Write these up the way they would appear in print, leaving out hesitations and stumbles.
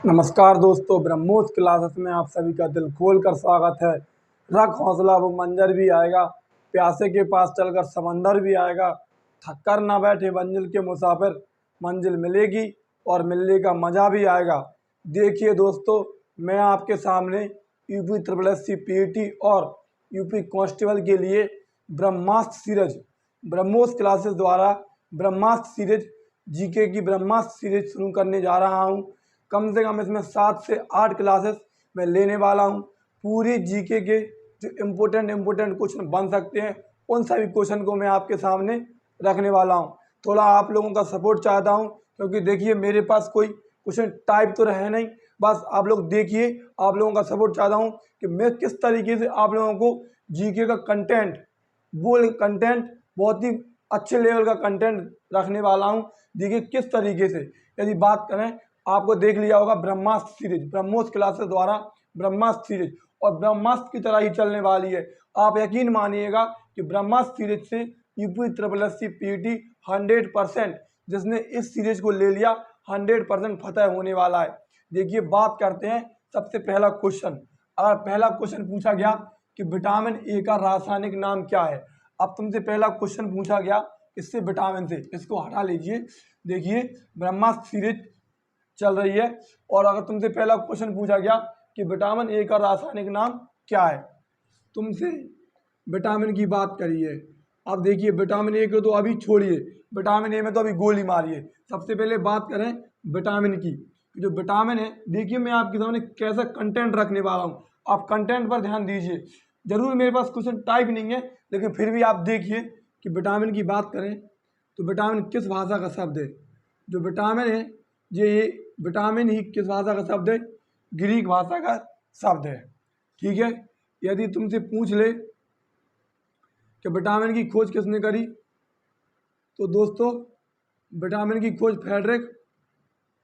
नमस्कार दोस्तों, ब्रह्मोस क्लासेस में आप सभी का दिल खोल कर स्वागत है। रख हौसला वो मंजर भी आएगा, प्यासे के पास चलकर समंदर भी आएगा। थक कर ना बैठे मंजिल के मुसाफिर, मंजिल मिलेगी और मिलने का मज़ा भी आएगा। देखिए दोस्तों, मैं आपके सामने UP triple S C PET और यूपी कांस्टेबल के लिए ब्रह्मास्त्र सीरीज ब्रह्मोस क्लासेस द्वारा ब्रह्मास्त्र सीरीज जीके की ब्रह्मास्त्र सीरीज शुरू करने जा रहा हूँ। कम से कम इसमें 7 से 8 क्लासेस मैं लेने वाला हूँ। पूरी जीके के जो इम्पोर्टेंट क्वेश्चन बन सकते हैं, उन सभी क्वेश्चन को मैं आपके सामने रखने वाला हूँ। थोड़ा आप लोगों का सपोर्ट चाहता हूँ, क्योंकि देखिए मेरे पास कोई क्वेश्चन टाइप तो है नहीं, बस आप लोग देखिए। आप लोगों का सपोर्ट चाहता हूँ कि मैं किस तरीके से आप लोगों को जीके का कंटेंट बहुत ही अच्छे लेवल का कंटेंट रखने वाला हूँ। देखिए किस तरीके से, यदि बात करें, आपको देख लिया होगा ब्रह्मास्त्र सीरीज, ब्रह्मोस क्लासेस द्वारा ब्रह्मास्त्र सीरीज, और ब्रह्मास्त्र की तरह ही चलने वाली है। आप यकीन मानिएगा कि ब्रह्मास्त्र सीरीज से UP triple S C PET 100%, जिसने इस सीरीज को ले लिया 100% फतह होने वाला है। देखिए बात करते हैं सबसे पहला क्वेश्चन। अगर पहला क्वेश्चन पूछा गया कि विटामिन ए का रासायनिक नाम क्या है, अब तुमसे पहला क्वेश्चन पूछा गया इससे विटामिन से, इसको हटा लीजिए। देखिए ब्रह्मास्त्र सीरीज चल रही है, और अगर तुमसे पहला क्वेश्चन पूछा गया कि विटामिन ए का रासायनिक नाम क्या है, तुमसे विटामिन की बात करिए। अब देखिए विटामिन ए को तो अभी छोड़िए, विटामिन ए में तो अभी गोली मारिए। सबसे पहले बात करें विटामिन की। जो विटामिन है, देखिए मैं आपके सामने कैसा कंटेंट रखने वाला हूँ, आप कंटेंट पर ध्यान दीजिए। जरूर मेरे पास क्वेश्चन टाइप नहीं है, लेकिन फिर भी आप देखिए कि विटामिन की बात करें तो विटामिन किस भाषा का शब्द है। जो विटामिन है, ये विटामिन ही किस भाषा का शब्द है? ग्रीक भाषा का शब्द है। ठीक है। यदि तुमसे पूछ ले कि विटामिन की खोज किसने करी, तो दोस्तों विटामिन की खोज फ्रेडरिक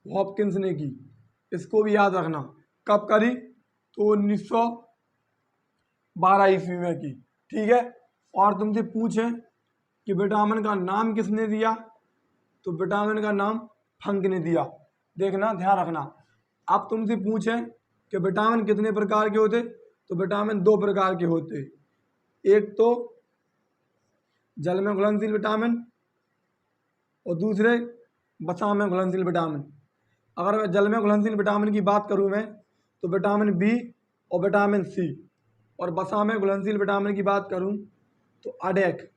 हॉपकिंस ने की। इसको भी याद रखना। कब करी? तो 1912 ईस्वी में की। ठीक है। और तुमसे पूछें कि विटामिन का नाम किसने दिया, तो विटामिन का नाम फंक ने दिया। देखना, ध्यान रखना। अब तुमसे पूछें कि विटामिन कितने प्रकार के होते, तो विटामिन 2 प्रकार के होते। एक तो जल में घुलनशील विटामिन, और दूसरे वसा में घुलनशील विटामिन। अगर मैं जल में घुलनशील विटामिन की बात करूं मैं, तो विटामिन बी और विटामिन सी। और वसा में घुलनशील विटामिन की बात करूं तो अडेक,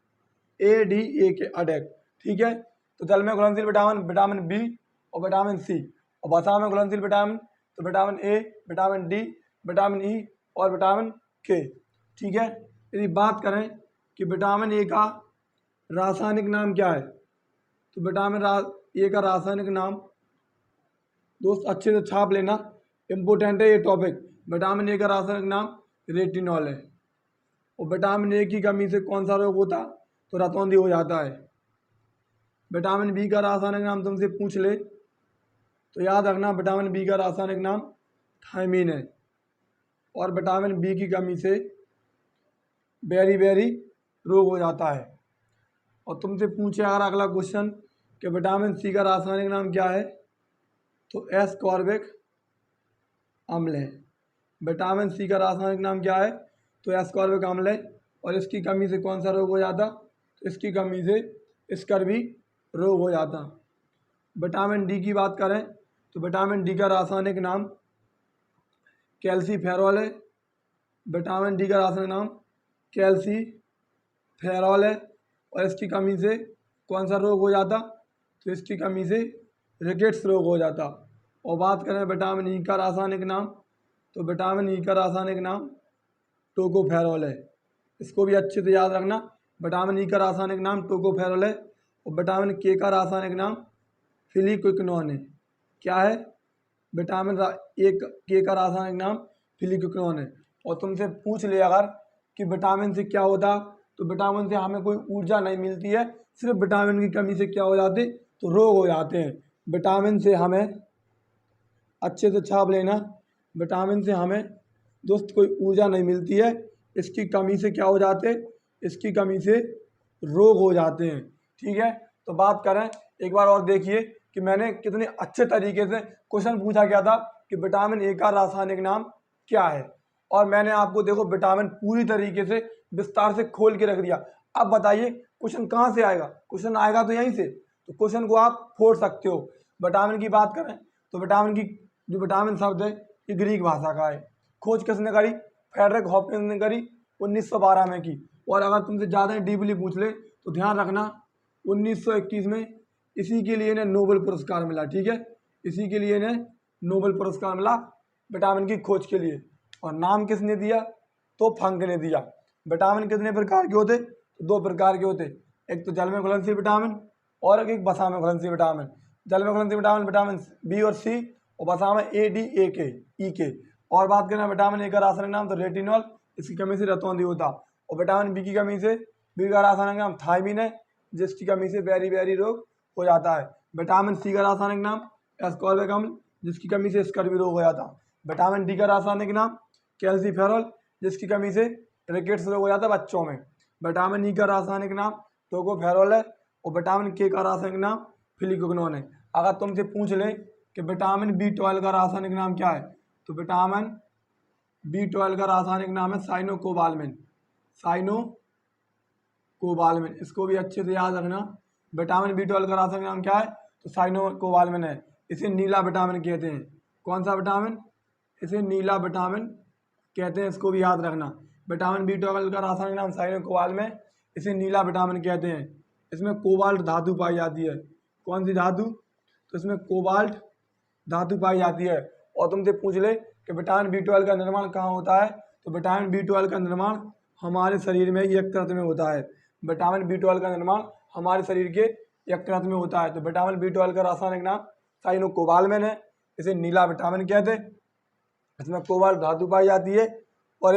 ADAK, अडेक। ठीक है। तो जल में घुलनशील विटामिन विटामिन बी और विटामिन सी, और वसा में घुलनशील विटामिन तो vitamin A, vitamin D, vitamin E और विटामिन के। ठीक है। यदि बात करें कि विटामिन ए का रासायनिक नाम क्या है, तो विटामिन ए का रासायनिक नाम, दोस्त अच्छे से छाप लेना, इम्पोर्टेंट है ये टॉपिक। विटामिन ए का रासायनिक नाम रेटिनॉल है। और विटामिन ए की कमी से कौन सा रोग होता, तो रतौंधी हो जाता है। विटामिन बी का रासायनिक नाम तुमसे पूछ ले, तो याद रखना विटामिन बी का रासायनिक नाम थायमीन है। और विटामिन बी की कमी से बेरी रोग हो जाता है। और तुमसे पूछे अगर अगला क्वेश्चन कि विटामिन सी का रासायनिक नाम क्या है, तो एस्कॉर्बिक अम्ल है। विटामिन सी का रासायनिक नाम क्या है, तो एस्कॉर्बिक अम्ल है। और इसकी कमी से कौन सा रोग हो जाता, तो इसकी कमी से स्कर्वी रोग हो जाता। विटामिन डी की बात करें तो विटामिन डी का रासायनिक नाम कैल्सीफेरॉल है। विटामिन डी का रासायनिक नाम कैल्सीफेरॉल है। और इसकी कमी से कौन सा रोग हो जाता, तो इसकी कमी से रिकेट्स रोग हो जाता। और बात करें विटामिन ई का रासायनिक नाम, तो विटामिन ई का रासायनिक नाम टोकोफेरॉल है। इसको भी अच्छे से याद रखना। विटामिन ई का रासायनिक नाम टोकोफेरॉल है। और विटामिन के का रासायनिक नाम फिलिक्विनोन है। क्या है? विटामिन के का रासायनिक नाम फिलिक्विनोन है। और तुमसे पूछ ले अगर कि विटामिन से क्या होता, तो विटामिन से हमें कोई ऊर्जा नहीं मिलती है, सिर्फ विटामिन की कमी से क्या हो जाते, तो रोग हो जाते हैं। विटामिन से हमें अच्छे से छाप लेना, विटामिन से हमें दोस्त कोई ऊर्जा नहीं मिलती है, इसकी कमी से क्या हो जाते, इसकी कमी से रोग हो जाते हैं। ठीक है। तो बात करें एक बार और, देखिए कि मैंने कितने अच्छे तरीके से क्वेश्चन पूछा गया था कि विटामिन ए का रासायनिक नाम क्या है। और मैंने आपको देखो विटामिन पूरी तरीके से विस्तार से खोल के रख दिया। अब बताइए क्वेश्चन कहाँ से आएगा, क्वेश्चन आएगा तो यहीं से, तो क्वेश्चन को आप फोड़ सकते हो। विटामिन की बात करें तो विटामिन की जो विटामिन शब्द है ये ग्रीक भाषा का है। खोज किसने करी, फ्रेडरिक हॉपकिंस ने करी 1912 में की। और अगर तुमसे ज़्यादा डीपली पूछ ले तो ध्यान रखना 1921 में इसी के लिए इन्हें नोबेल पुरस्कार मिला। ठीक है, इसी के लिए इन्हें नोबेल पुरस्कार मिला विटामिन की खोज के लिए। और नाम किसने दिया, तो फंक ने दिया। विटामिन कितने प्रकार के होते, तो 2 प्रकार के होते, एक तो जल में घुलनशील विटामिन और एक वसा में घुलनशील विटामिन। जल में घुलनशील विटामिन विटामिन बी और सी, और वसा में ए डी ए के ई के। और बात करें विटामिन ए का रासायनिक नाम तो रेटिनॉल, इसकी कमी से रतौंधी होता। और विटामिन बी की कमी से बी का रासायनिक नाम थायमीन है, जिसकी कमी से बेरी रोग हो जाता है। विटामिन सी का रासायनिक नाम एस्कॉर्बिक अम्ल, जिसकी कमी से स्कर्वी रोग हो जाता है। विटामिन डी का रासायनिक नाम कैल्सीफेरॉल, जिसकी कमी से रिकेट्स रोग हो जाता है बच्चों में। विटामिन ई का रासायनिक नाम टोकोफेरॉल है। और विटामिन के का रासायनिक नाम फिलिकोग्नोन है। अगर तुमसे पूछ ले कि विटामिन बी12 का रासायनिक नाम क्या है, तो विटामिन बी12 का रासायनिक नाम है साइनोकोबालमिन। साइनोकोबालमिन, इसको भी अच्छे से याद रखना। विटामिन बी12 का रासायनिक नाम क्या है, तो साइनोकोबालमिन है। इसे नीला विटामिन कहते हैं। कौन सा विटामिन, इसे नीला विटामिन कहते हैं, इसको भी याद रखना। विटामिन बी12 का रासायनिक नाम साइनोकोबालमिन, इसे नीला विटामिन कहते हैं। इसमें कोबाल्ट धातु पाई जाती है। कौन सी धातु, तो इसमें कोबाल्ट धातु पाई जाती है। और तुमसे पूछ ले कि विटामिन बी12 का निर्माण कहाँ होता है, तो विटामिन बी12 का निर्माण हमारे शरीर में यकृत में होता है। विटामिन बी12 का निर्माण हमारे शरीर के यकृत में होता है। तो विटामिन बी12 का रासायनिक नाम साइनोकोबालमिन है, इसे नीला विटामिन कहते हैं। इसमें कोबाल्ट धातु पाई जाती है और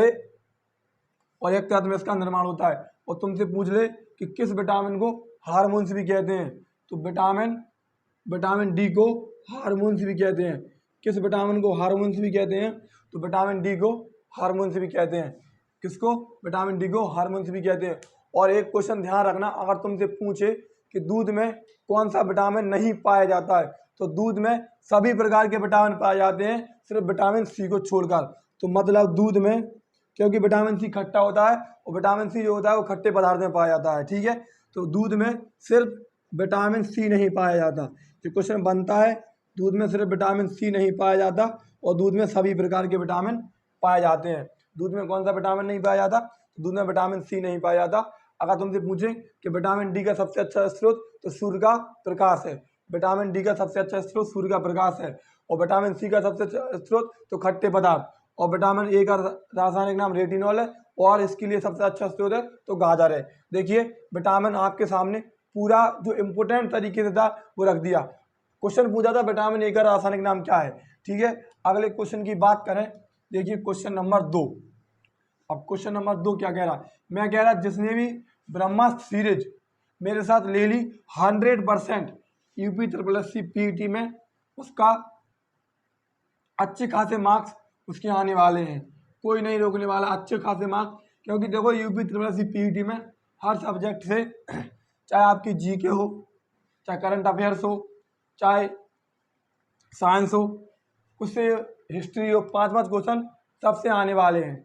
यकृत में इसका निर्माण होता है। और तुमसे पूछ ले कि किस विटामिन को हार्मोन्स भी कहते हैं, तो विटामिन डी को हार्मोन्स भी कहते हैं। किस विटामिन को हार्मोन्स भी कहते हैं, तो विटामिन डी को हार्मोन्स भी कहते हैं। किसको, विटामिन डी को हार्मोन्स भी कहते हैं। और एक क्वेश्चन ध्यान रखना, अगर तुमसे पूछे कि दूध में कौन सा विटामिन नहीं पाया जाता है, तो दूध में सभी प्रकार के विटामिन पाए जाते हैं, सिर्फ विटामिन सी को छोड़कर। तो मतलब दूध में, क्योंकि विटामिन सी खट्टा होता है और विटामिन सी जो होता है वो खट्टे पदार्थ में पाया जाता है। ठीक है, तो दूध में सिर्फ विटामिन सी नहीं पाया जाता। जो क्वेश्चन बनता है, दूध में सिर्फ विटामिन सी नहीं पाया जाता और दूध में सभी प्रकार के विटामिन पाए जाते हैं। दूध में कौन सा विटामिन नहीं पाया जाता, तो दूध में विटामिन सी नहीं पाया जाता। अगर तुमसे पूछें कि विटामिन डी का सबसे अच्छा स्रोत, तो सूर्य का प्रकाश है। विटामिन डी का सबसे अच्छा स्रोत सूर्य का प्रकाश है। और विटामिन सी का सबसे अच्छा स्रोत तो खट्टे पदार्थ। और विटामिन ए का रासायनिक नाम रेटिनॉल है, और इसके लिए सबसे अच्छा स्रोत है तो गाजर है। देखिए विटामिन आपके सामने पूरा जो इम्पोर्टेंट तरीके से था वो रख दिया। क्वेश्चन पूछा था विटामिन ए का रासायनिक नाम क्या है। ठीक है, अगले क्वेश्चन की बात करें, देखिए क्वेश्चन नंबर 2। अब क्वेश्चन नंबर 2 क्या कह रहा है, मैं कह रहा जिसने भी ब्रह्मास्त्र सीरीज मेरे साथ ले ली 100% यूपी SSC PET में, उसका अच्छे खासे मार्क्स उसके आने वाले हैं। कोई नहीं रोकने वाला, अच्छे खासे मार्क्स। क्योंकि देखो यूपी SSC PET में हर सब्जेक्ट से, चाहे आपकी जीके हो, चाहे करंट अफेयर्स हो, चाहे साइंस हो, उससे हिस्ट्री हो, 5-5 क्वेश्चन सबसे आने वाले हैं।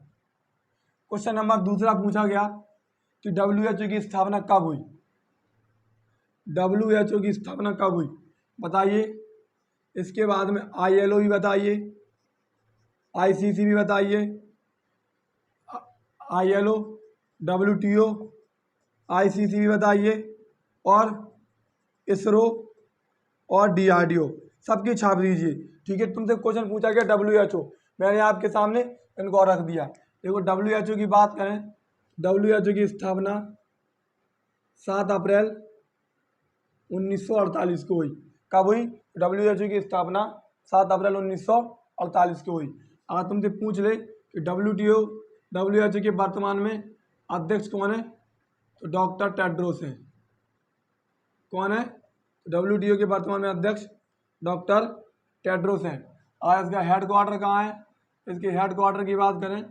क्वेश्चन नंबर 2 पूछा गया कि WHO की स्थापना कब हुई। WHO की स्थापना कब हुई बताइए। इसके बाद में ILO भी बताइए, ICC भी बताइए, ILO, WTO, ICC भी बताइए, और इसरो और DRDO सबकी छाप दीजिए। ठीक है, तुमसे क्वेश्चन पूछा गया WHO, मैंने आपके सामने इनको रख दिया। देखो WHO की बात करें, WHO की स्थापना 7 अप्रैल 1948 को हुई। कब हुई, WHO की स्थापना 7 अप्रैल 1948 को हुई। अगर तुमसे पूछ ले कि WHO के वर्तमान में अध्यक्ष कौन है, तो डॉक्टर टेड्रोस हैं। कौन है, WHO के वर्तमान में अध्यक्ष डॉक्टर टेड्रोस हैं। और इसका हेडक्वार्टर कहाँ है, इसके हेडक्वार्टर की बात करें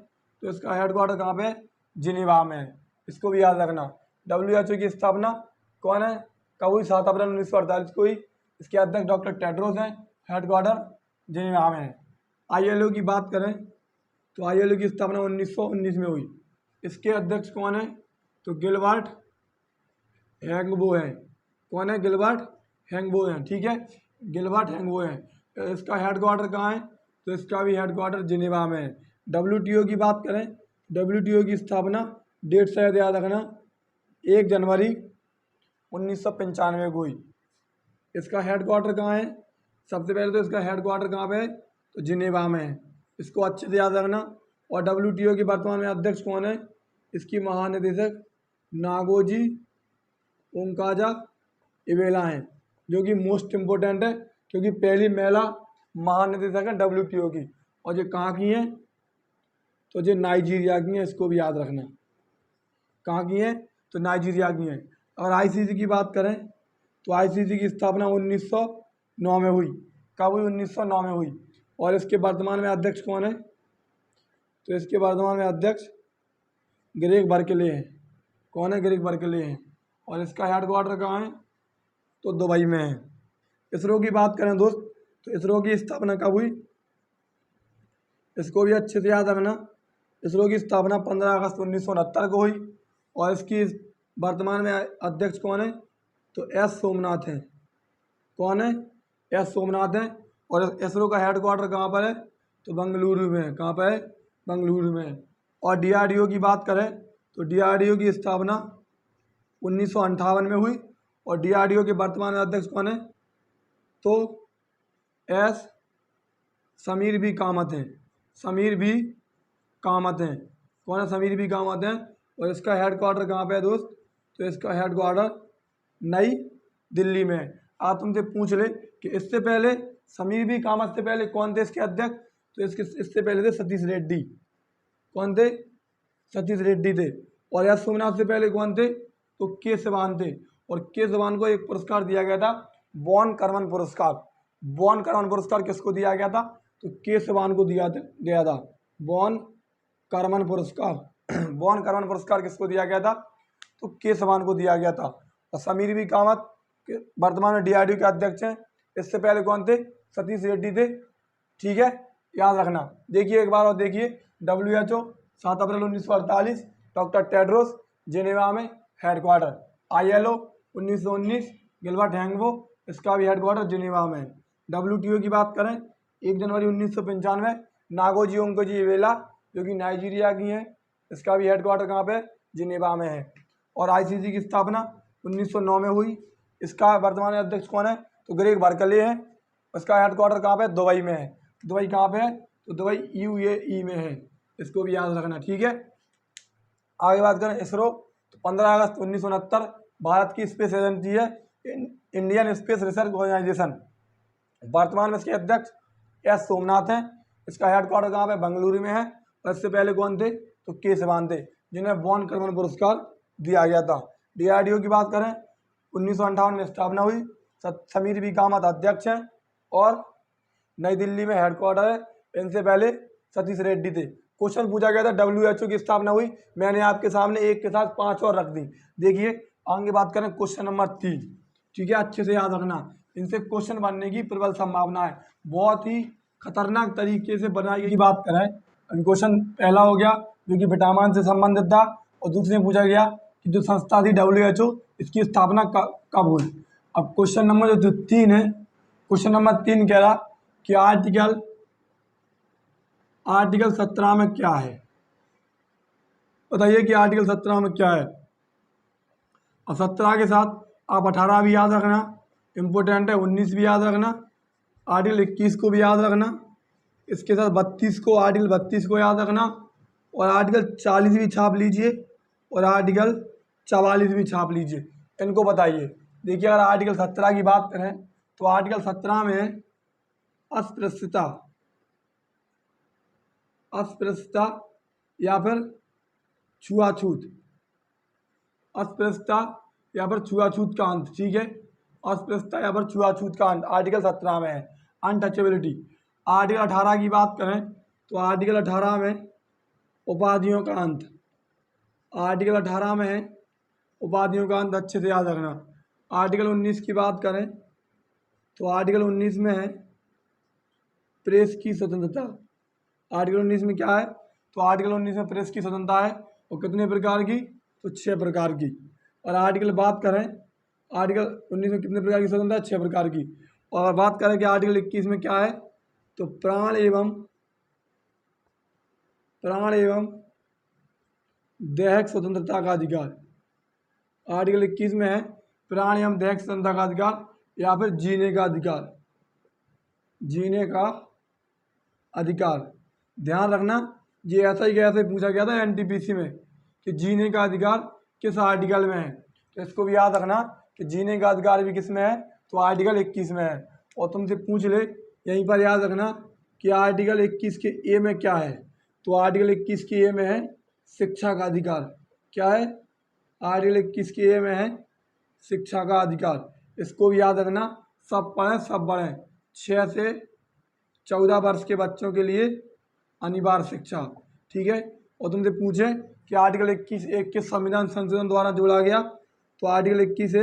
तो इसका हेडक्वार्टर कहाँ पे है, जिनेवा में है। इसको भी याद रखना। WHO की स्थापना कौन है, कब हुई, 7 अप्रैल 1948 को हुई। इसके अध्यक्ष डॉक्टर टेड्रोस हैं, हेडक्वार्टर जिनेवा में है। ILO की बात करें तो ILO की स्थापना 1919 में हुई। इसके अध्यक्ष कौन है? तो गिलबर्ट हैंगबो हैं। कौन है? गिलबर्ट हैंगबो हैं। ठीक है, गिलबर्ट हैंगबो हैं। इसका हेडक्वार्टर कहाँ है? तो इसका भी हेडक्वार्टर जिनेवा में है। WTO की बात करें, WTO की स्थापना डेट शायद याद रखना 1 जनवरी 1995 को हुई। इसका हेडक्वार्टर कहाँ है? सबसे पहले तो इसका हेडक्वार्टर कहाँ पे है? तो जिनेवा में है। इसको अच्छे से याद रखना। और WTO के वर्तमान में अध्यक्ष कौन है? इसकी महानिदेशक नागोजी ओंकाजा इवेला हैं, जो कि मोस्ट इम्पोर्टेंट है क्योंकि पहली महिला महानिदेशक है WTO की। और ये कहाँ की हैं? तो ये नाइजीरिया की हैं, इसको भी याद रखना। कहाँ की हैं? तो नाइजीरिया की हैं। अगर ICC की बात करें तो ICC की स्थापना 1909 में हुई। कब हुई? 1909 में हुई। और इसके वर्तमान में अध्यक्ष कौन है? तो इसके वर्तमान में अध्यक्ष ग्रेग बर्कले हैं। कौन है? ग्रेग बर्कले हैं। और इसका हेडक्वार्टर कहाँ है? तो दुबई में है। इसरो की बात करें दोस्त, तो इसरो की स्थापना कब हुई? इसको भी अच्छे से याद रखना। इसरो की स्थापना 15 अगस्त 1969 को हुई। और इसकी वर्तमान में अध्यक्ष कौन है? तो S सोमनाथ हैं। कौन है? S सोमनाथ हैं। और इसरो का हेडक्वार्टर कहाँ पर है? तो बेंगलुरु में है। कहाँ पर है? बेंगलुरु में है। और DRDO की बात करें तो DRDO की स्थापना 1958 में हुई। और DRDO के वर्तमान अध्यक्ष कौन है? तो S समीर बी कामत हैं। समीर बी कामत हैं। कौन है? समीर बी कामत हैं। और इसका हेडक्वार्टर कहाँ पे है दोस्त? तो इसका हेडक्वार्टर नई दिल्ली में है। आप तुमसे पूछ ले कि इससे पहले समीर बी कामत से पहले कौन थे इसके अध्यक्ष? तो इससे पहले थे सतीश रेड्डी। कौन थे? सतीश रेड्डी थे। और S सोमनाथ से पहले कौन थे? तो K सिवान थे। और K सिवान को एक पुरस्कार दिया गया था, बॉन करमन पुरस्कार। बॉन करमन पुरस्कार किसको दिया गया था? तो K सिवान को दिया गया था बॉन करमन पुरस्कार। बॉन करमन पुरस्कार किसको दिया गया था? तो K सिवान को दिया गया था। और समीर बी कामत वर्तमान में DRDO के अध्यक्ष हैं। इससे पहले कौन थे? सतीश रेड्डी थे। ठीक है, याद रखना। देखिए एक बार और देखिए, WHO 7 April 1948, doctor Tedros Geneva में हेडक्वार्टर। ILO 1919, गिलबर्ट हैंगबो, इसका भी हेडक्वार्टर जिनेवा में। WTO की बात करें 1 जनवरी 1995, नागोजी ओंकोजी इवेला, जो कि नाइजीरिया की हैं, इसका भी हेडक्वार्टर कहाँ पे? जिनेवा में है। और ICC की स्थापना 1909 में हुई। इसका वर्तमान अध्यक्ष कौन है? तो ग्रेग बर्कले हैं। इसका हेडक्वार्टर कहाँ पे? दुबई में है। दुबई कहाँ पे है? तो दुबई UAE में है। इसको भी याद रखना। ठीक है, आगे बात करें इसरो, तो 15 अगस्त 1969 भारत की स्पेस एजेंसी है इंडियन स्पेस रिसर्च ऑर्गेनाइजेशन। वर्तमान में इसके अध्यक्ष S सोमनाथ हैं। इसका हेडक्वार्टर कहाँ पे? बेंगलुरु में है। और इससे पहले कौन थे? तो K सिवान थे, जिन्हें बॉन करमन पुरस्कार दिया गया था। DRDO की बात करें 1958 में स्थापना हुई। समीर बी कामत अध्यक्ष हैं। और नई दिल्ली में हेडक्वार्टर है। इनसे पहले सतीश रेड्डी थे। क्वेश्चन पूछा गया था WHO की स्थापना हुई, मैंने आपके सामने एक के साथ 5 और रख दी। देखिए आगे बात करें क्वेश्चन नंबर 3। ठीक है, अच्छे से याद रखना, इनसे क्वेश्चन बनने की प्रबल संभावना है। बहुत ही खतरनाक तरीके से बनाई की बात करें। अभी क्वेश्चन पहला हो गया जो कि विटामिन से संबंधित था। और दूसरे पूछा गया कि जो संस्था थी WHO, इसकी स्थापना कब हुई। अब क्वेश्चन नंबर जो 3 है, क्वेश्चन नंबर 3 कह रहा कि आर्टिकल 17 में क्या है? बताइए कि आर्टिकल 17 में क्या है। और 17 के साथ आप 18 भी याद रखना, इम्पोर्टेंट है। 19 भी याद रखना, आर्टिकल 21 को भी याद रखना, इसके साथ 32 को, आर्टिकल 32 को याद रखना। और आर्टिकल 40 भी छाप लीजिए और आर्टिकल 44 भी छाप लीजिए। इनको बताइए। देखिए अगर आर्टिकल 17 की बात करें तो आर्टिकल 17 में अस्पृश्यता या फिर छुआछूत, अस्पृश्यता या फिर छुआछूत का अंत। ठीक है, अस्पृश्यता या फिर छुआछूत का अंत आर्टिकल 17 में है। अनटचेबिलिटी। आर्टिकल 18 की बात करें तो आर्टिकल 18 में उपाधियों का अंत। आर्टिकल 18 में है उपाधियों का अंत, अच्छे से याद रखना। आर्टिकल 19 की बात करें तो आर्टिकल 19 में है प्रेस की स्वतंत्रता। आर्टिकल 19 में क्या है? तो आर्टिकल 19 में प्रेस की स्वतंत्रता है, और कितने प्रकार की? तो 6 प्रकार की। और आर्टिकल बात करें, आर्टिकल 19 में कितने प्रकार की स्वतंत्रता है? 6 प्रकार की। और बात करें कि आर्टिकल 21 में क्या है? तो प्राण एवं दैहिक स्वतंत्रता का अधिकार। आर्टिकल 21 में है प्राण एवं दैहिक स्वतंत्रता का अधिकार, या फिर जीने का अधिकार। जीने का अधिकार, ध्यान रखना, ये ऐसा ही पूछा गया था एनटीपीसी में कि जीने का अधिकार किस आर्टिकल में है। तो इसको भी याद रखना कि जीने का अधिकार भी किस में है? तो आर्टिकल 21 में है। और तुमसे पूछ ले, यहीं पर याद रखना कि आर्टिकल 21 के ए में क्या है। तो आर्टिकल 21 के ए में है शिक्षा का अधिकार। क्या है? आर्टिकल 21 के ए में है शिक्षा का अधिकार। इसको भी याद रखना, सब पढ़ें सब बढ़ें। 6 से 14 वर्ष के बच्चों के लिए अनिवार्य शिक्षा, ठीक है। और तुमसे पूछे कि आर्टिकल 21 एक किस संविधान संशोधन द्वारा जोड़ा गया? तो आर्टिकल 21 से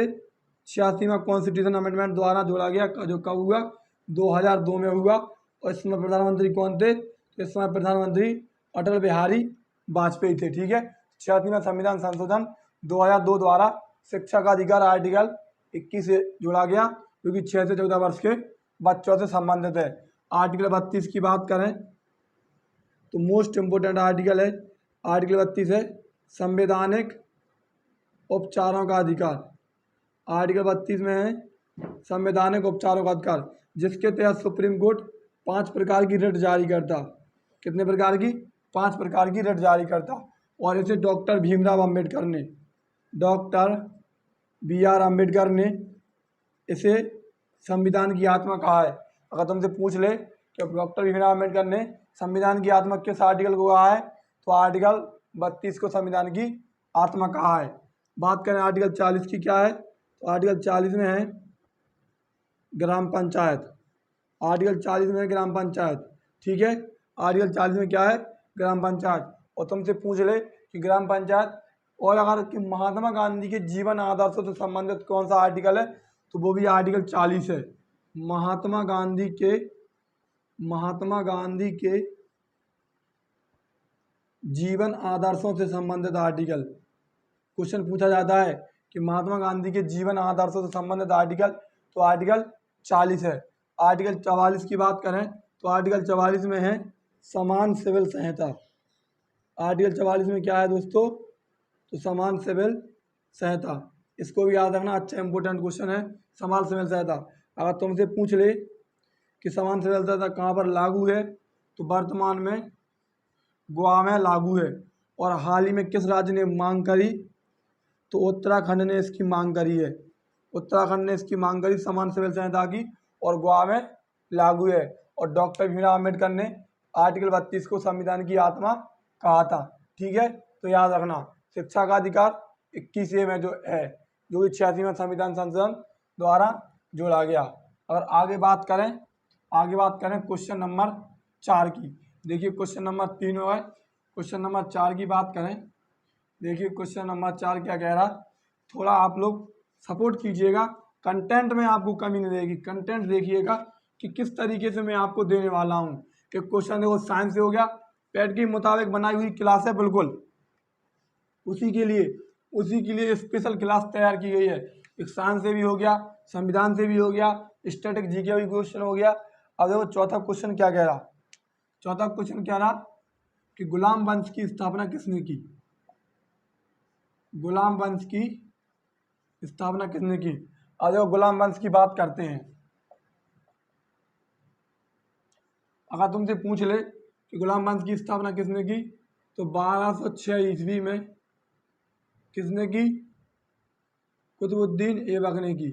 86वां कॉन्स्टिट्यूशन अमेंडमेंट द्वारा जोड़ा गया, जो कब हुआ? 2002 में हुआ। और इस समय प्रधानमंत्री कौन थे? तो इस समय प्रधानमंत्री अटल बिहारी वाजपेयी थे, ठीक है। 86वां संविधान संशोधन 2002 द्वारा शिक्षा का अधिकार आर्टिकल 21 से जोड़ा गया, जो कि 6 से 14 वर्ष के बच्चों से संबंधित है। आर्टिकल 32 की बात करें तो मोस्ट इम्पोर्टेंट आर्टिकल है, आर्टिकल 32 है संवैधानिक उपचारों का अधिकार। आर्टिकल 32 में है संवैधानिक उपचारों का अधिकार, जिसके तहत सुप्रीम कोर्ट 5 प्रकार की रिट जारी करता। कितने प्रकार की? 5 प्रकार की रिट जारी करता। और इसे डॉक्टर भीमराव अम्बेडकर ने, डॉक्टर BR अम्बेडकर ने इसे संविधान की आत्मा कहा है। अगर तुमसे पूछ ले कि डॉक्टर भीमराव अम्बेडकर ने संविधान की आत्मा किस आर्टिकल को कहा है? तो आर्टिकल 32 को संविधान की आत्मा कहा है। बात करें आर्टिकल 40 की, क्या है? तो आर्टिकल 40 में है ग्राम पंचायत। आर्टिकल 40 में है ग्राम पंचायत, ठीक है। आर्टिकल 40 में क्या है? ग्राम पंचायत। और तुमसे पूछ ले कि ग्राम पंचायत और अगर कि महात्मा गांधी के जीवन आदर्शों से संबंधित कौन सा आर्टिकल है? तो वो भी आर्टिकल 40 है। महात्मा गांधी के जीवन आदर्शों से संबंधित आर्टिकल। क्वेश्चन पूछा जाता है कि महात्मा गांधी के जीवन आदर्शों से संबंधित आर्टिकल, तो आर्टिकल 40 है। आर्टिकल 44 की बात करें तो आर्टिकल 44 में है समान सिविल संहिता। आर्टिकल 44 में क्या है दोस्तों? तो समान सिविल संहिता। इसको भी याद रखना, अच्छा इंपॉर्टेंट क्वेश्चन है समान सिविल संहिता। अगर तुमसे पूछ ले कि समान सिविल संहिता कहाँ पर लागू है? तो वर्तमान में गोवा में लागू है। और हाल ही में किस राज्य ने मांग करी? तो उत्तराखंड ने इसकी मांग करी है। उत्तराखंड ने इसकी मांग करी समान सिविल संहिता की, और गोवा में लागू है। और डॉक्टर भीमराव अम्बेडकर ने आर्टिकल 32 को संविधान की आत्मा कहा था, ठीक है। तो याद रखना, शिक्षा का अधिकार 21 में जो है, जो कि 86वां संविधान संशोधन द्वारा जोड़ा गया। अगर आगे बात करें क्वेश्चन नंबर 4 की। देखिए क्वेश्चन नंबर 3 हो गए, क्वेश्चन नंबर 4 की बात करें। देखिए क्वेश्चन नंबर 4 क्या कह रहा? थोड़ा आप लोग सपोर्ट कीजिएगा, कंटेंट में आपको कमी नहीं रहेगी। कंटेंट देखिएगा कि किस तरीके से मैं आपको देने वाला हूँ। कि क्वेश्चन देखो साइंस से हो गया, पैड के मुताबिक बनाई हुई क्लास है बिल्कुल, उसी के लिए स्पेशल क्लास तैयार की गई है। एक साइंस से भी हो गया, संविधान से भी हो गया, स्टैटिक जीके भी क्वेश्चन हो गया। अब देखो चौथा क्वेश्चन क्या कह रहा? चौथा क्वेश्चन क्या रहा कि गुलाम वंश की स्थापना किसने की? गुलाम वंश की स्थापना किसने की? अब देखो गुलाम वंश की बात करते हैं। अगर तुमसे पूछ ले कि गुलाम वंश की स्थापना किसने की, तो 1206 ईस्वी में किसने की? कुतुबुद्दीन ऐबक ने की।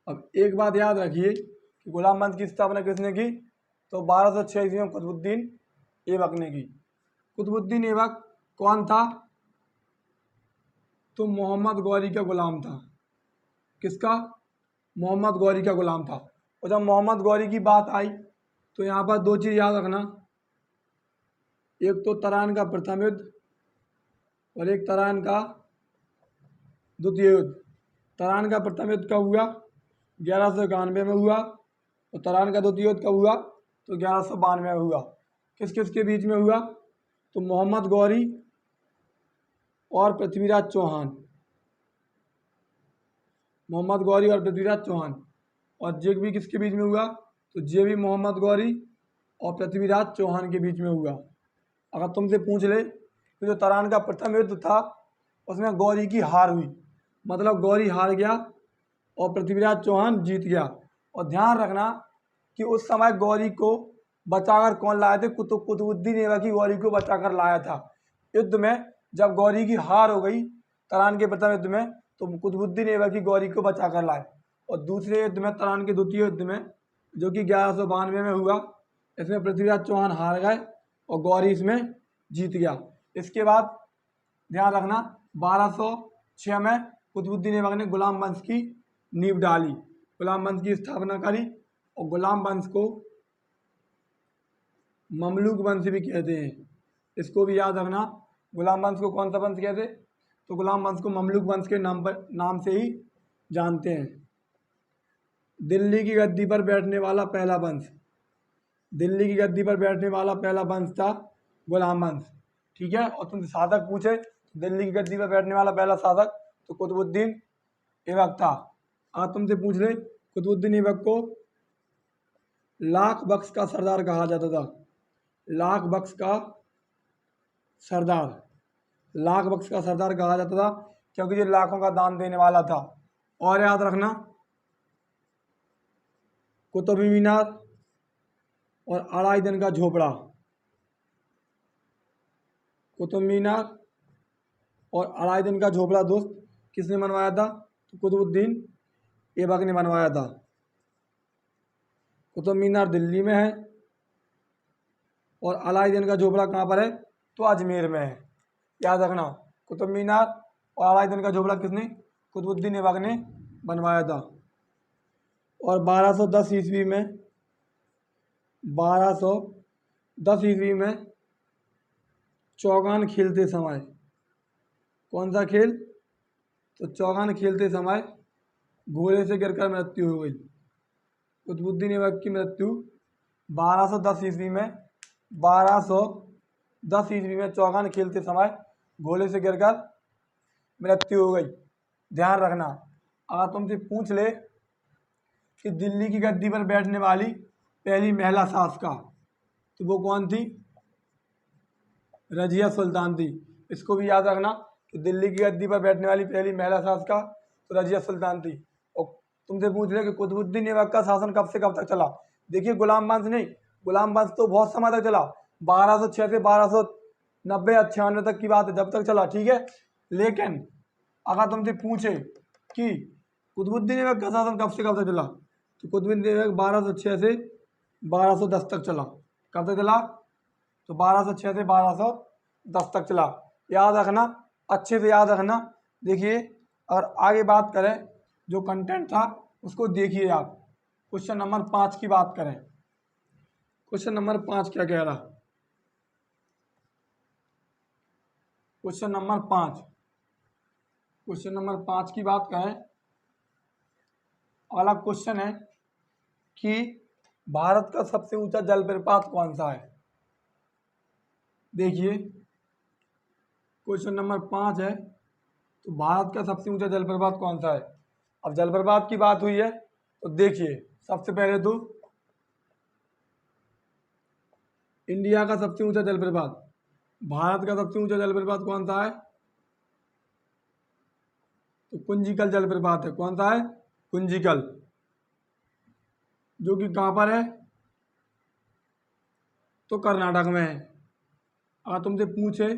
अब एक बात याद रखिए कि गुलाम वंश की स्थापना किसने की? तो 1206 ईस्वी में कुतुबुद्दीन ऐबक ने की। कुतुबुद्दीन ऐबक कौन था? तो मोहम्मद गौरी का गुलाम था। किसका? मोहम्मद गौरी का गुलाम था। और जब मोहम्मद गौरी की बात आई तो यहाँ पर 2 चीज़ याद रखना, एक तो तराइन का प्रथम युद्ध और एक तराइन का द्वितीय युद्ध। तराइन का प्रथम युद्ध कब हुआ? 1191 में हुआ। और तराइन का द्वितीय युद्ध कब हुआ? तो 1192 में हुआ। किस किस के बीच में हुआ? तो मोहम्मद गौरी और पृथ्वीराज चौहान, मोहम्मद गौरी और पृथ्वीराज चौहान। और ये भी किसके बीच में हुआ? तो ये भी मोहम्मद गौरी और पृथ्वीराज चौहान के बीच में हुआ। अगर तुमसे पूछ ले तो जो तरान का प्रथम युद्ध था उसमें गौरी की हार हुई, मतलब गौरी हार गया और पृथ्वीराज चौहान जीत गया। और ध्यान रखना कि उस समय गौरी को बचाकर कौन लाए थे? कुतुबुद्दीन ऐबक ही गौरी को बचाकर लाया था। युद्ध में जब गौरी की हार हो गई तरान के प्रथम युद्ध में, तो कुतुबुद्दीन ऐबक ही गौरी को बचाकर लाए। और दूसरे युद्ध में, तरान के द्वितीय युद्ध में, जो कि 1192 में हुआ, इसमें पृथ्वीराज चौहान हार गए और गौरी इसमें जीत गया। इसके बाद ध्यान रखना 1206 में कुतुबुद्दीन ऐबक ने गुलाम वंश की नींव डाली, गुलाम वंश की स्थापना करी। और गुलाम वंश को ममलूक वंश भी कहते हैं, इसको भी याद रखना। गुलाम वंश को कौन सा वंश कहते? तो गुलाम वंश को ममलूक वंश के नाम से ही जानते हैं। दिल्ली की गद्दी पर बैठने वाला पहला वंश, दिल्ली की गद्दी पर बैठने वाला पहला वंश था गुलाम वंश। ठीक है। और तुमसे शासक पूछे दिल्ली की गद्दी पर बैठने वाला पहला शासक तो कुतुबुद्दीन ऐबक था। अगर तुमसे पूछ ले कुतुबुद्दीन ऐबक को लाख बख्श का सरदार कहा जाता था, लाख बख्श का सरदार, लाख बख्श का सरदार कहा जाता था क्योंकि ये लाखों का दान देने वाला था। और याद रखना कुतुब मीनार और अढ़ाई दिन का झोपड़ा, कुतुब मीनार और अढ़ाई दिन का झोपड़ा दोस्त किसने बनवाया था? तो कुतुबुद्दीन ऐबक ने बनवाया था। कुतुब मीनार दिल्ली में है और अढ़ाई दिन का झोपड़ा कहाँ पर है? तो अजमेर में है। याद रखना कुतुब मीनार और अढ़ाई दिन का झोपड़ा किसने? कुतुबुद्दीन ऐबक ने बनवाया था। और 1210 ईस्वी में 1210 ईस्वी में चौगान खेलते समय, कौन सा खेल? तो चौगान खेलते समय घोड़े से गिरकर मृत्यु हो गई। कुतुबुद्दीन ऐबक की मृत्यु 1210 ईस्वी में, 1210 ईस्वी में चौगान खेलते समय घोड़े से गिरकर मृत्यु हो गई। ध्यान रखना। अगर तुमसे पूछ ले कि दिल्ली की गद्दी पर बैठने वाली पहली महिला शासिका तो वो कौन थी? रजिया सुल्तान थी। इसको भी याद रखना कि दिल्ली की गद्दी पर बैठने वाली पहली महिला शासिका तो रजिया सुल्तान थी। और तुमसे पूछ ले कि कुतुबुद्दीन ऐबक का शासन कब से कब तक चला? देखिए गुलाम वंश नहीं, गुलाम वंश तो बहुत समय तक चला, 1206 से 1290 98 तक की बात है, जब तक चला। ठीक है। लेकिन अगर तुमसे पूछे कि कुतुबुद्दीन ऐबक का शासन कब से कब तक चला तो कुतुबुद्दीन ऐबक 1206 से 1210 तक चला। कब तक चला? तो 1206 से 1210 तक चला। याद रखना, अच्छे से याद रखना। देखिए और आगे बात करें जो कंटेंट था उसको देखिए आप। क्वेश्चन नंबर 5 की बात करें। क्वेश्चन नंबर 5 क्या कह रहा? क्वेश्चन नंबर 5, क्वेश्चन नंबर 5 की बात करें। अगला क्वेश्चन है कि भारत का सबसे ऊंचा जलप्रपात कौन सा है? देखिए क्वेश्चन नंबर 5 है तो भारत का सबसे ऊंचा जलप्रपात कौन सा है? अब जलप्रपात की बात हुई है तो देखिए सबसे पहले तो इंडिया का सबसे ऊंचा जलप्रपात, भारत का सबसे ऊंचा जलप्रपात कौन सा है? तो कुंजिकल जलप्रपात है। कौन सा है? कुंजिकल, जो कि कहाँ पर है? तो कर्नाटक में है। अगर तुमसे पूछे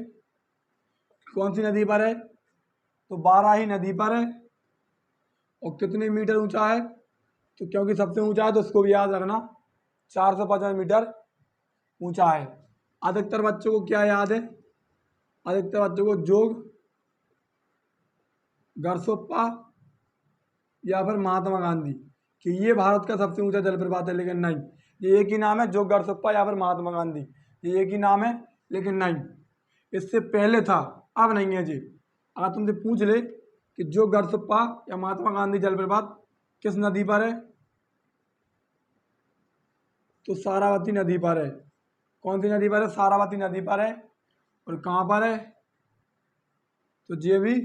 कौन सी नदी पर है तो बाराही नदी पर है। और कितने मीटर ऊंचा है? तो क्योंकि सबसे ऊंचा है तो उसको भी याद रखना, 450 मीटर ऊंचा है। अधिकतर बच्चों को क्या याद है? अधिकतर बच्चों को जोग, गरसोप्पा या फिर महात्मा गांधी कि ये भारत का सबसे ऊंचा जलप्रपात है, लेकिन नहीं, ये एक ही नाम है, जोग गरसोप्पा या फिर महात्मा गांधी, ये एक ही नाम है, लेकिन नहीं, इससे पहले था, अब नहीं है जी। अगर तुमसे पूछ ले कि जोग गरसोप्पा या महात्मा गांधी जलप्रपात किस नदी पर है तो सारावती नदी पर है। कौन सी नदी पर है? सारावती नदी पर है। और कहाँ पर है? तो ये भी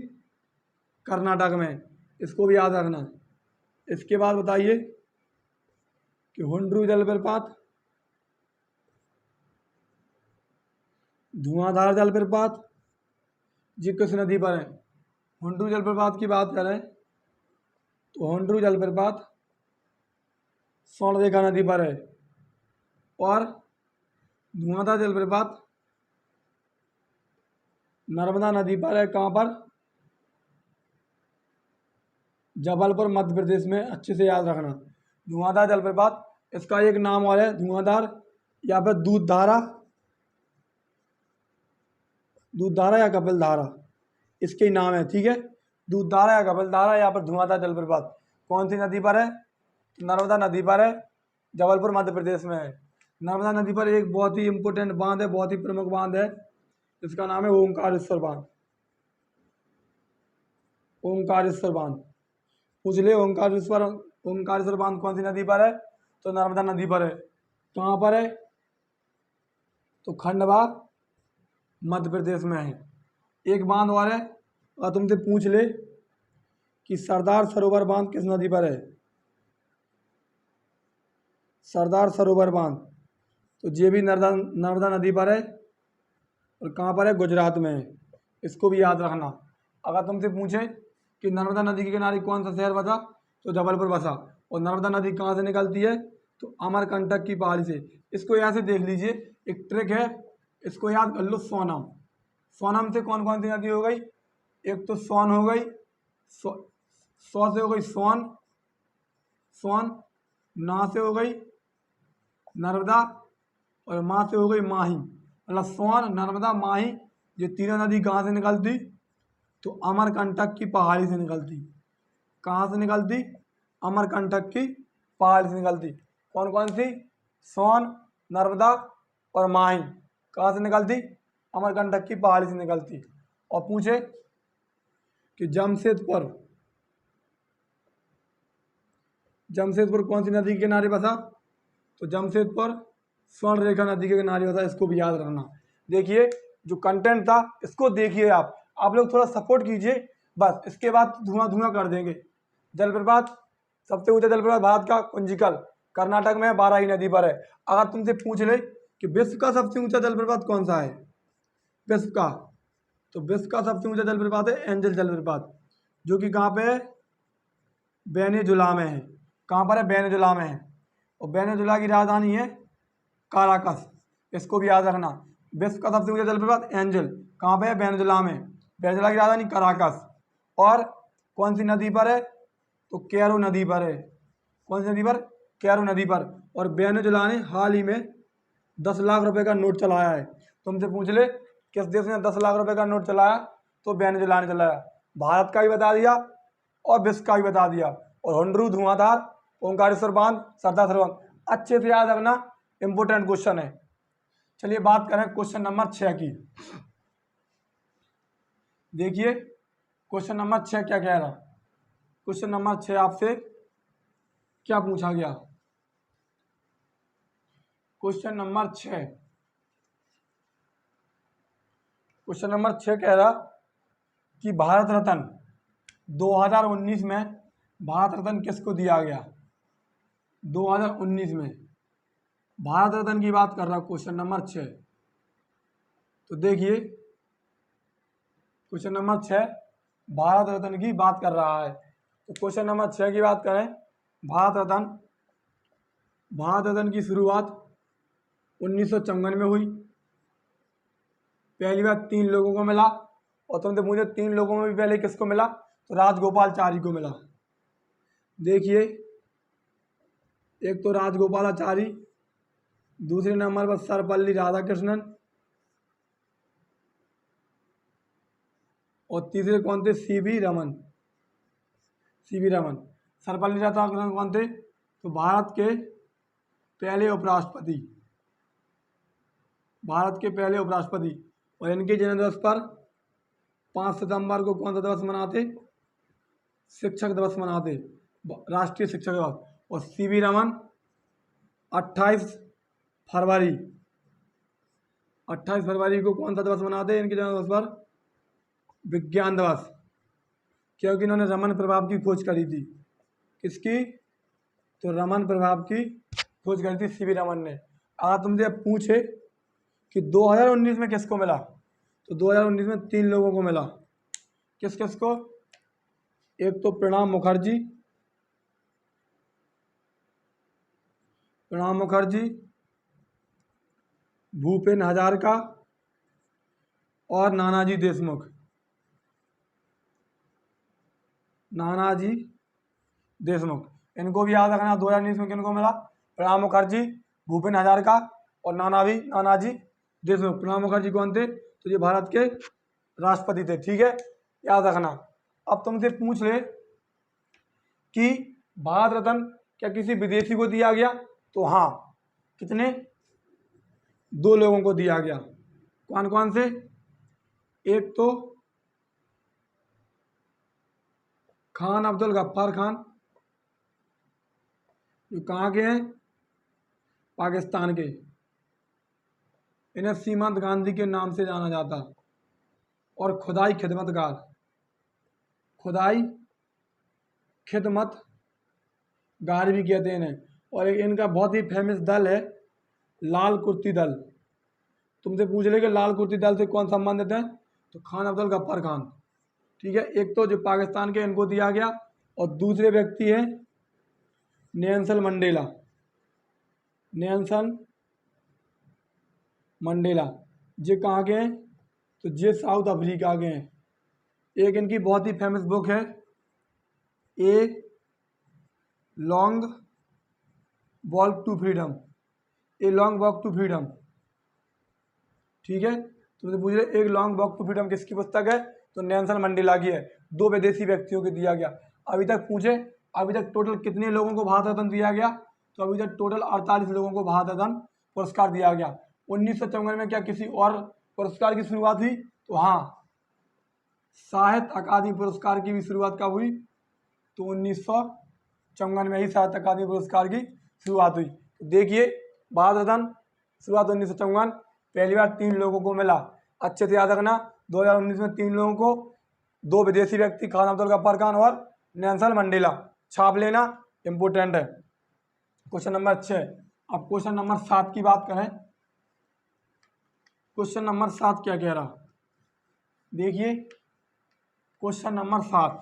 कर्नाटक में, इसको भी याद रखना। इसके बाद बताइए कि हुंड्रू जलप्रपात, धुआंधार जलप्रपात, ये किस नदी पर है? हुंड्रू जलप्रपात की बात करें तो हुंड्रू जलप्रपात स्वर्णरेखा नदी पर है। और धुआंधार जलप्रपात नर्मदा नदी पर है। कहाँ पर? जबलपुर मध्य प्रदेश में, अच्छे से याद रखना। धुआंधार जलप्रपात, इसका एक नाम और है धुआंधार या फिर दूधधारा, दूधधारा या कपिलधारा, इसके ही नाम है, ठीक है। दूधधारा या कपिलधारा या फिर धुआंधार जलप्रपात कौन सी नदी पर है? नर्मदा नदी पर है, जबलपुर मध्य प्रदेश में है। नर्मदा नदी पर एक बहुत ही इम्पोर्टेंट बांध है, बहुत ही प्रमुख बांध है, इसका नाम है ओंकारेश्वर बांध। ओंकारेश्वर बांध पूछ ले। ओंकारेश्वर बांध कौन सी नदी पर है? तो नर्मदा नदी पर है। कहाँ पर है? तो खंडवा मध्य प्रदेश में है। एक बांध और है, और तुमसे पूछ ले कि सरदार सरोवर बांध किस नदी पर है? सरदार सरोवर बांध, तो ये भी नर्मदा नदी पर है। और कहाँ पर है? गुजरात में है। इसको भी याद रखना। अगर तुमसे पूछे कि नर्मदा नदी के किनारे कौन सा शहर बसा, तो जबलपुर बसा। और नर्मदा नदी कहाँ से निकलती है? तो अमरकंटक की पहाड़ी से। इसको यहाँ से देख लीजिए, एक ट्रिक है, इसको याद कर लो। सोनम, सोनम से कौन कौन सी नदी हो गई? एक तो सोन हो गई, सौ से हो गई सोन, सोन, ना से हो गई नर्मदा, और माँ से हो गई माही। मतलब सोन, नर्मदा, माही, ये तीनों नदी कहाँ से निकलती? तो अमरकंटक की पहाड़ी से निकलती। कहाँ से निकलती? अमरकंटक की पहाड़ी से निकलती। कौन कौन सी? सोन, नर्मदा और माही कहाँ से निकलती? अमरकंटक की पहाड़ी से निकलती। और पूछे कि जमशेदपुर, जमशेदपुर कौन सी नदी के किनारे बसा? तो जमशेदपुर स्वर्णरेखा नदी के किनारे बसा। इसको भी याद रखना। देखिए जो कंटेंट था इसको देखिए, आप लोग थोड़ा सपोर्ट कीजिए, बस इसके बाद धुआं धुआं कर देंगे। जलप्रपात, सबसे ऊंचा जलप्रपात भारत का कुंजिकल, कर्नाटक में बाराही नदी पर है। अगर तुमसे पूछ ले कि विश्व का सबसे ऊंचा जलप्रपात कौन सा है विश्व का, तो विश्व का सबसे ऊंचा जलप्रपात है एंजल जलप्रपात, जो कि कहाँ पे है? वेनेजुला में है। कहाँ पर है? वेनेजुला में है। और वेनेजुला की राजधानी है काराकस। इसको भी याद रखना। विश्व का सबसे ऊंचा जलप्रपात एंजल, कहाँ पे है? वेनेजुला में। वेनेजुला की राजधानी काराकस। और कौन सी नदी पर है? तो कैरो नदी पर है। कौन सी नदी पर? कैरो नदी पर। और वेनेजुला ने हाल ही में 10 लाख रुपए का नोट चलाया है। तुमसे पूछ ले किस देश ने 10 लाख रुपए का नोट चलाया, तो वेनेजुला ने चलाया। भारत का भी बता दिया और विश्व का भी बता दिया। और हुंड्रू, धुआंधार, ओंकारेश्वर बांध, सरदार सरोवर, अच्छे से याद रखना, इंपोर्टेंट क्वेश्चन है। चलिए बात करें क्वेश्चन नंबर 6 की। देखिए क्वेश्चन नंबर 6 क्या कह रहा। क्वेश्चन नंबर 6 आपसे क्या पूछा गया? क्वेश्चन नंबर 6, क्वेश्चन नंबर 6 कह रहा कि भारत रत्न 2019 में भारत रत्न किसको दिया गया? 2019 में भारत रत्न की बात कर रहा, क्वेश्चन नंबर 6। तो देखिए क्वेश्चन नंबर 6 भारत रत्न की बात कर रहा है। तो क्वेश्चन नंबर 6 की बात करें, भारत रत्न की शुरुआत 1954 में हुई। पहली बार 3 लोगों को मिला। और तुमसे मुझे 3 लोगों में भी पहले किसको मिला? तो राजगोपालाचारी को मिला। देखिए एक तो राजगोपालाचारी, दूसरे नंबर पर सर्वपल्ली राधाकृष्णन, और तीसरे कौन थे? सीवी रमन। सर्वपल्ली राधाकृष्णन कौन थे? तो भारत के पहले उपराष्ट्रपति। और इनके जन्म दिवस पर 5 सितंबर को कौन सा दिवस मनाते? शिक्षक दिवस मनाते, राष्ट्रीय शिक्षक दिवस। और सीवी रमन 28 फरवरी 28 फरवरी को कौन सा दिवस मनाते हैं इनके जन्म दिवस पर? विज्ञान दिवस, क्योंकि इन्होंने रमन प्रभाव की खोज करी थी। किसकी? तो रमन प्रभाव की खोज करी थी सीवी रमन ने। अगर तुमसे अब पूछे कि 2019 में किसको मिला, तो 2019 में 3 लोगों को मिला। किस किस को? एक तो प्रणब मुखर्जी, भूपेन हजारिका और नानाजी देशमुख। इनको भी याद रखना। 2019 में किनको मिला? प्रणब मुखर्जी, भूपेन हजारिका और नानाजी देशमुख। प्रणब मुखर्जी कौन थे? तो ये भारत के राष्ट्रपति थे। ठीक है, याद रखना। अब तुमसे पूछ ले कि भारत रत्न क्या किसी विदेशी को दिया गया? तो हाँ, कितने? 2 लोगों को दिया गया। कौन कौन से? एक तो खान अब्दुल गफ्फार खान, जो कहाँ के हैं? पाकिस्तान के। इन्हें सीमंत गांधी के नाम से जाना जाता। और खुदाई खिदमतगार भी कहते हैं इन्हें। और एक इनका बहुत ही फेमस दल है लाल कुर्ती दल। तुमसे पूछ ले कि लाल कुर्ती दल से कौन संबंधित है? तो खान अब्दुल गफ्फार खान। ठीक है, एक तो जो पाकिस्तान के इनको दिया गया, और दूसरे व्यक्ति हैं नेल्सन मंडेला। ये कहाँ के हैं? तो ये साउथ अफ्रीका के हैं। एक इनकी बहुत ही फेमस बुक है a long walk to freedom. ठीक है, तुमसे पूछ रहे एक लॉन्ग वॉक टू फ्रीडम किसकी पुस्तक है? तो नेल्सन मंडेला की है। 2 विदेशी व्यक्तियों को दिया गया। अभी तक टोटल कितने लोगों को भारत रत्न दिया गया? तो अभी तक टोटल 48 लोगों को भारत रत्न पुरस्कार दिया गया। 1954 में क्या किसी और पुरस्कार की शुरुआत हुई? तो हाँ, साहित्य अकादमी पुरस्कार की भी शुरुआत कब हुई? तो 1954 में ही साहित्य अकादमी पुरस्कार की शुरुआत हुई। तो देखिए, भारत रत्न शुरुआत 1954, पहली बार 3 लोगों को मिला। अच्छे से याद रखना, 2019 में 3 लोगों को, 2 विदेशी व्यक्ति खान अब्दुल गफ्फार खान और नेल्सन मंडेला। छाप लेना, इंपोर्टेंट है। Question number 6। अब क्वेश्चन नंबर 7 की बात करें। क्वेश्चन नंबर 7 क्या कह रहा? देखिए, क्वेश्चन नंबर 7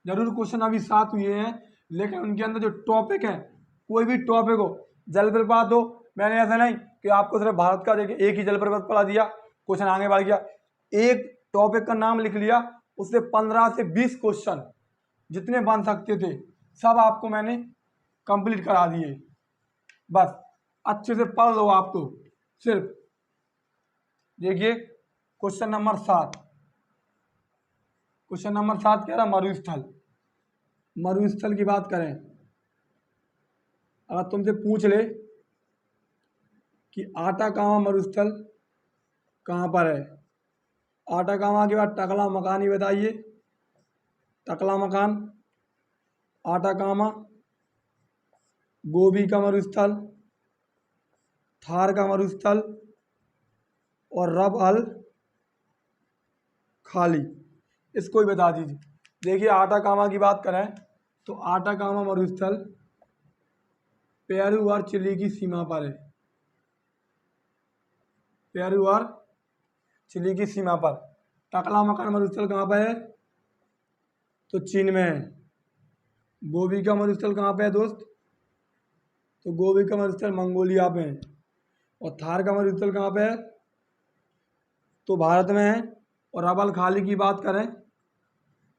जरूर क्वेश्चन अभी 7 हुए हैं, लेकिन उनके अंदर जो टॉपिक है, कोई भी टॉपिक हो, जलप्रपात हो, मैंने ऐसा नहीं कि आपको सिर्फ भारत का देखिए एक ही जलप्रपात पढ़ा दिया, क्वेश्चन आगे बढ़ गया। एक टॉपिक का नाम लिख लिया, उससे 15 से 20 क्वेश्चन जितने बन सकते थे सब आपको मैंने कंप्लीट करा दिए। बस अच्छे से पढ़ लो आप। तो सिर्फ देखिए, क्वेश्चन नंबर 7 कह रहा मरुस्थल की बात करें। अगर तुमसे पूछ ले कि आटाकामा मरुस्थल कहाँ पर है? आटाकामा के बाद टकला मकान ही बताइए। टकला मकान, आटाकामा, गोबी का मरुस्थल, थार का मरुस्थल और रब अल खाली। इसको ही बता दीजिए। देखिए, आटाकामा की बात करें तो आटाकामा मरुस्थल पेरू और चिली की सीमा पर है। पेरू और चिली की सीमा पर। टकला मकान मरुस्थल कहाँ पर है? तो चीन में है। गोबी का मरुस्थल कहाँ पे है दोस्त? तो गोबी का मरुस्थल मंगोलिया पे है। और थार का मरुस्थल कहाँ पे है? तो भारत में है। और रब खाली की बात करें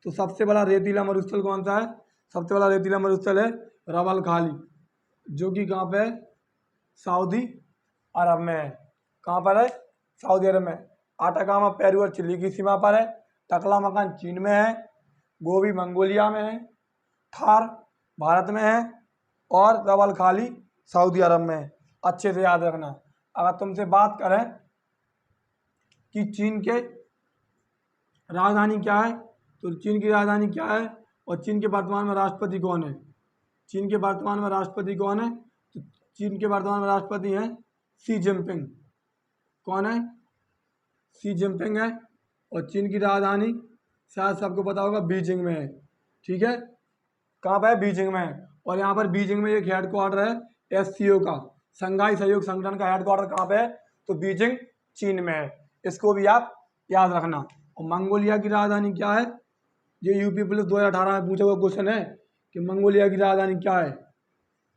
तो सबसे बड़ा रेतीला मरुस्थल कौन सा है? सबसे बड़ा रेतीला मरुस्थल है रब खाली, जो कि कहाँ पे है? सऊदी अरब में है। कहाँ पर है? सऊदी अरब में। आटाकामा पेरू और चिली की सीमा पर है। टकला मकान चीन में है। गोबी मंगोलिया में है। थार भारत में है। और रब खाली सऊदी अरब में है। अच्छे से याद रखना। अगर तुमसे बात करें कि चीन के राजधानी क्या है, तो चीन की राजधानी क्या है और चीन के वर्तमान में राष्ट्रपति कौन है? चीन के वर्तमान में राष्ट्रपति कौन है? तो चीन के वर्तमान में राष्ट्रपति हैं शी जिनपिंग। कौन है? शी जिनपिंग है। और चीन की राजधानी शायद सबको पता होगा बीजिंग में है। ठीक है, कहाँ पर है? बीजिंग में है। और यहाँ पर बीजिंग में एक हेडक्वार्टर है SCO का, शंघाई सहयोग संगठन का हेडक्वार्टर कहाँ पे है? तो बीजिंग चीन में है। इसको भी आप याद रखना। और मंगोलिया की राजधानी क्या है? ये यूपी पुलिस 2018 में पूछा हुआ क्वेश्चन है कि मंगोलिया की राजधानी क्या है?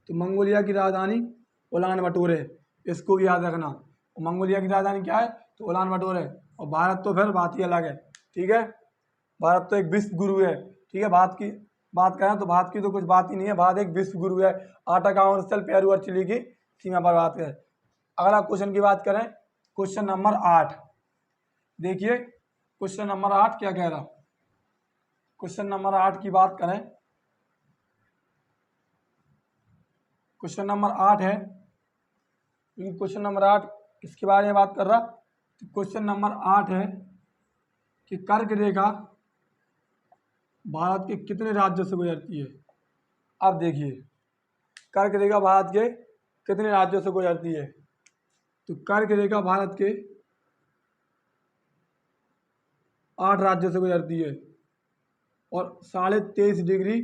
तो मंगोलिया की राजधानी उलान बटोर है। इसको भी याद रखना। और मंगोलिया की राजधानी क्या है? तो उलान बटोर है। और भारत तो फिर बात ही अलग है। ठीक है, भारत तो एक विश्व गुरु है। ठीक है, भारत की बात करें तो भारत की तो कुछ बात ही नहीं है। भारत एक विश्व गुरु है। आटा गाँव स्थल पेरू और चिली की सीमा पर बात है। अगला क्वेश्चन की बात करें, क्वेश्चन नंबर 8 देखिए। क्वेश्चन नंबर 8 क्या कह रहा? क्वेश्चन नंबर 8 की बात करें, क्वेश्चन नंबर 8 है, क्योंकि क्वेश्चन नंबर 8 किसके बारे में बात कर रहा? तो क्वेश्चन नंबर 8 है कि कर्क रेखा भारत के कितने राज्यों से गुजरती है? अब देखिए, कर्क रेखा भारत के कितने राज्यों से गुजरती है? तो कर्क रेखा भारत के 8 राज्यों से गुजरती है। और 23.5 डिग्री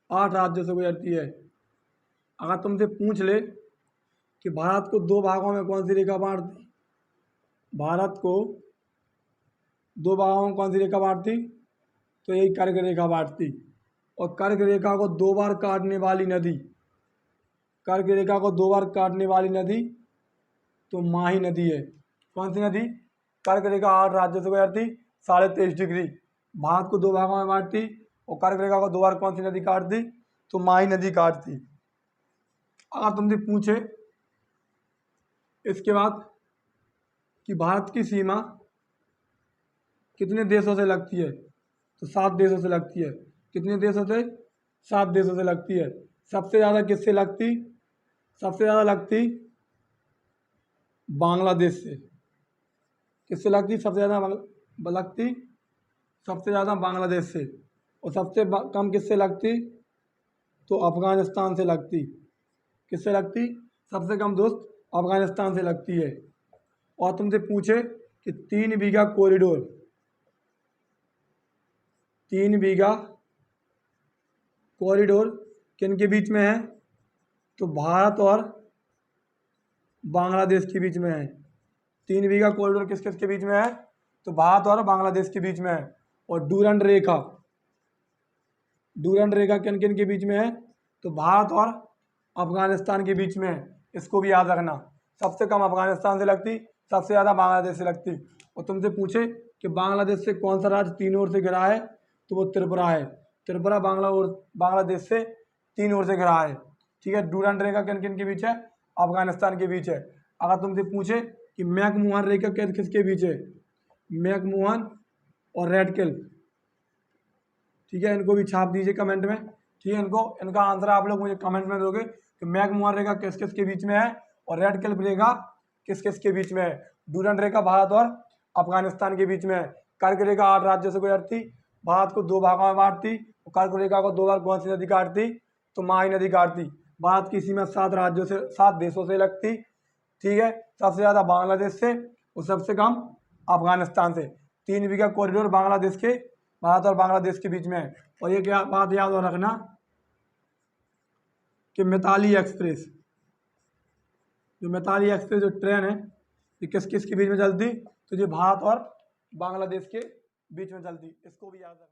8 राज्यों से गुजरती है। अगर तुमसे पूछ ले कि भारत को 2 भागों में कौन सी रेखा बांटती, भारत को 2 भागों में कौन सी रेखा बांटती? तो यही कर्क रेखा बांटती। और कर्क रेखा को 2 बार काटने वाली नदी, कर्क रेखा को 2 बार काटने वाली नदी तो माही नदी है। कौन सी नदी? कर्क रेखा 8 राज्यों से गुजरती, 23.5 डिग्री, भारत को 2 भागों में बांटती और कर्क रेखा को 2 बार कौन सी नदी काटती? तो माही नदी काटती। अगर तुमसे पूछे इसके बाद कि भारत की सीमा कितने देशों से लगती है? तो 7 देशों से लगती है। कितने देशों से? 7 देशों से लगती है। सबसे ज़्यादा किससे लगती? सबसे ज़्यादा लगती बांग्लादेश से। किससे लगती? सबसे ज़्यादा लगती सबसे ज़्यादा बांग्लादेश से। और सबसे कम किससे लगती? तो अफगानिस्तान से लगती। किससे लगती? सबसे कम दोस्त अफगानिस्तान से लगती है। और तुमसे पूछे कि 3 बीघा कॉरिडोर, 3 बीघा कॉरिडोर किन के बीच में है? तो भारत और बांग्लादेश के बीच में है। 3 बीघा कॉरिडोर किस किस के बीच में है? तो भारत और बांग्लादेश के बीच में है। और डूरंड रेखा, डूरंड रेखा किन किन के बीच में है? तो भारत और अफगानिस्तान के बीच में है। इसको भी याद रखना। सबसे कम अफगानिस्तान से लगती, सबसे ज़्यादा बांग्लादेश से लगती। और तुमसे पूछे कि बांग्लादेश से कौन सा राज्य 3 ओर से घिरा है? तो वो त्रिपुरा है। त्रिपुरा बांग्लादेश से 3 ओर से घिरा है। ठीक है, डूरंड रेखा किन किन के बीच है? अफगानिस्तान के बीच है। अगर तुमसे पूछे कि मैकमोहन रेखा किसके बीच है? मैकमोहन और रेडक्लिफ। ठीक है, इनको भी छाप दीजिए कमेंट में। ठीक है, इनका आंसर आप लोग मुझे कमेंट में दोगे कि मैकमोहन रेखा किस किस के बीच में है और रेडक्लिफ रेखा किस किस के बीच में है। डूरंड रेखा भारत और अफगानिस्तान के बीच में है। कर्क रेखा 8 राज्यों से गुजरती, भारत को 2 भागों में बांटती और कर्क रेखा को 2 बार कौन सी नदी काटती? तो माही नदी काटती। भारत की सीमा 7 राज्यों से, 7 देशों से लगती। ठीक है, सबसे ज़्यादा बांग्लादेश से और सबसे कम अफगानिस्तान से। 3 बीघा कॉरिडोर बांग्लादेश के, भारत और बांग्लादेश के बीच में है। और ये क्या बात याद रखना कि मिताली एक्सप्रेस, जो मिताली एक्सप्रेस जो ट्रेन है ये किस किस के बीच में चलती? तो ये भारत और बांग्लादेश के बीच में चलती। इसको भी याद रखना।